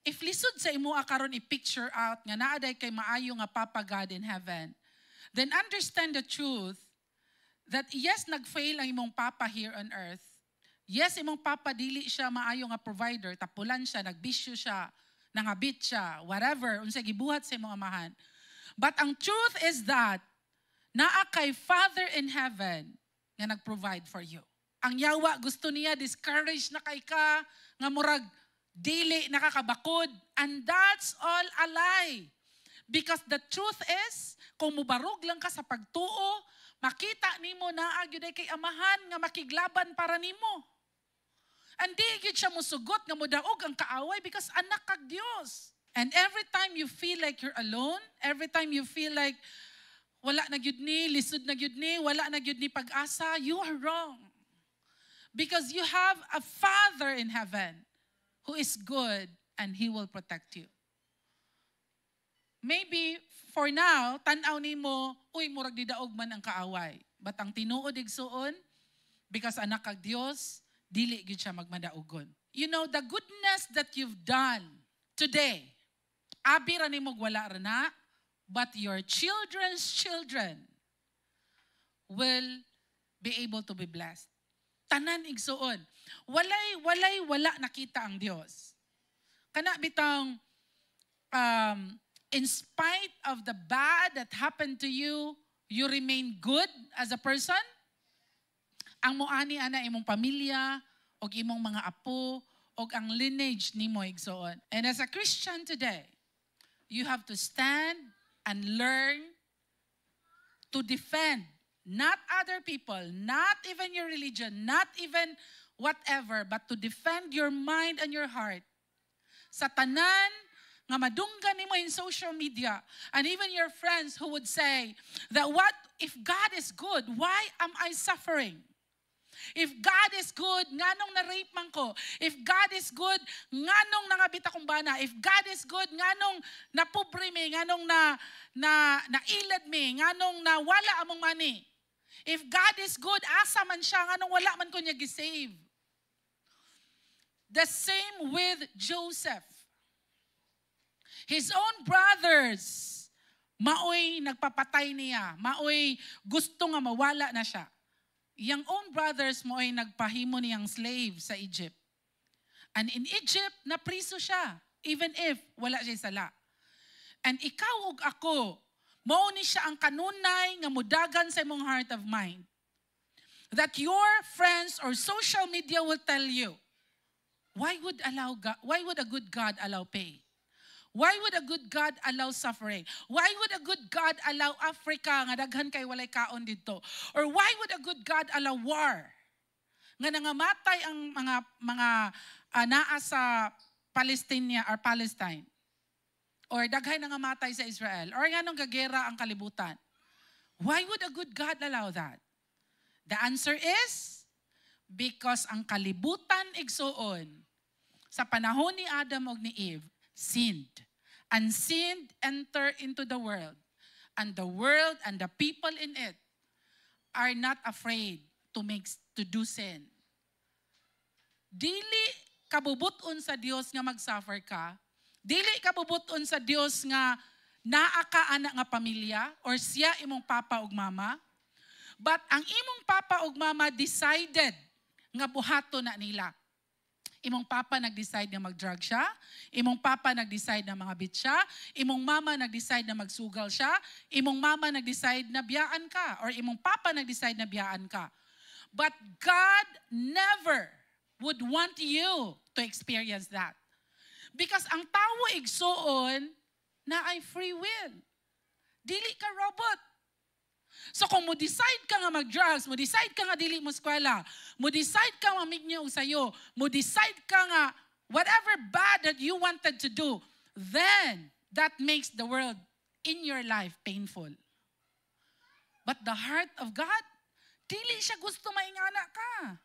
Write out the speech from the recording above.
if lisod sa imo karon i-picture out nga naaday kay maayo nga Papa God in heaven, then understand the truth that yes, nag-fail ang imong Papa here on earth. Yes, imong Papa dili siya maayo nga provider, tapulan siya, nagbisyo siya, nangabit siya, whatever, unsay gibuhat sa imong amahan. But ang truth is that naa kay Father in heaven nga nag-provide for you. Ang yawa gusto niya discourage na kay ka nga murag dili nakakabakod, and that's all a lie. Because the truth is, kung mubarog lang ka sa pagtuo, makita nimo na agyud kay amahan nga makiglaban para nimo. And di gid siya musugot nga modaog ang kaaway because anak kag Dios. And every time you feel like you're alone, every time you feel like wala na gyud ni, lisod na gyud ni, wala na gyud ni pag-asa, you are wrong. Because you have a Father in heaven who is good and He will protect you. Maybe for now, tan-aw nimo, uy, murag didaog man ang kaaway. But ang tinuod igsuon, because anak kag Dios, dili gyud siya magmadaogon. You know, the goodness that you've done today, abi ra nimo wala ra na, but your children's children will be able to be blessed. Tanan igsuon. Wala nakita ang Dios. Kana bitang in spite of the bad that happened to you, you remain good as a person. Ang moani ana imong pamilya, og imong mga apo, og ang lineage nimo igsoon. And as a Christian today, you have to stand and learn to defend not other people, not even your religion, not even whatever, but to defend your mind and your heart. Sa tanan nga madunggan nimo in social media, and even your friends who would say that what if God is good, why am I suffering? If God is good, nganong na-rape man ko? If God is good, nganong nangabit akong bana? If God is good, nganong napobre mi? Nganong nailad mi? Nganong nawala among money? If God is good, asa man siya, nganong wala man ko niya gisave? The same with Joseph. His own brothers, maoy nagpapatay niya, maoy gusto nga mawala na siya. Yang own brothers mo ay nagpahimo niyang slave sa Egypt. And in Egypt, napriso siya, even if wala siya sala. And ikaw ug ako, mao ni siya ang kanunay nga mudagan sa imong heart of mind. That your friends or social media will tell you, why would a good God allow pain? Why would a good God allow suffering? Why would a good God allow Africa nga daghan kay walay kaon dito? Or why would a good God allow war? Nga nangamatay ang mga naa sa Palestine or Palestine. Or daghay nangamatay sa Israel. Or nganong gagera ang kalibutan. Why would a good God allow that? The answer is because ang kalibutan igsuon sa panahon ni Adam ug ni Eve sinned. And sin entered into the world. And the world and the people in it are not afraid to do sin. Dili kabubuton sa Dios nga mag-suffer ka. Dili kabubuton sa Dios nga naa ka anak nga pamilya or siya imong papa ug mama. But ang imong papa ug mama decided nga buhato na nila. Imong papa nag-decide na mag-drug siya. Imong papa nag-decide na mangabit siya. Imong mama nag-decide na magsugal siya. Imong mama nag-decide na biyaan ka. Or imong papa nag-decide na biyaan ka. But God never would want you to experience that. Because ang tao igsuon na ay free will. Dili ka robot. So kung mo-decide ka nga mag-drugs, mo-decide ka nga dili mo eskwela, mo-decide ka nga migniyo sa'yo, mo-decide ka nga whatever bad that you wanted to do, then that makes the world in your life painful. But the heart of God, dili siya gusto maingana ka.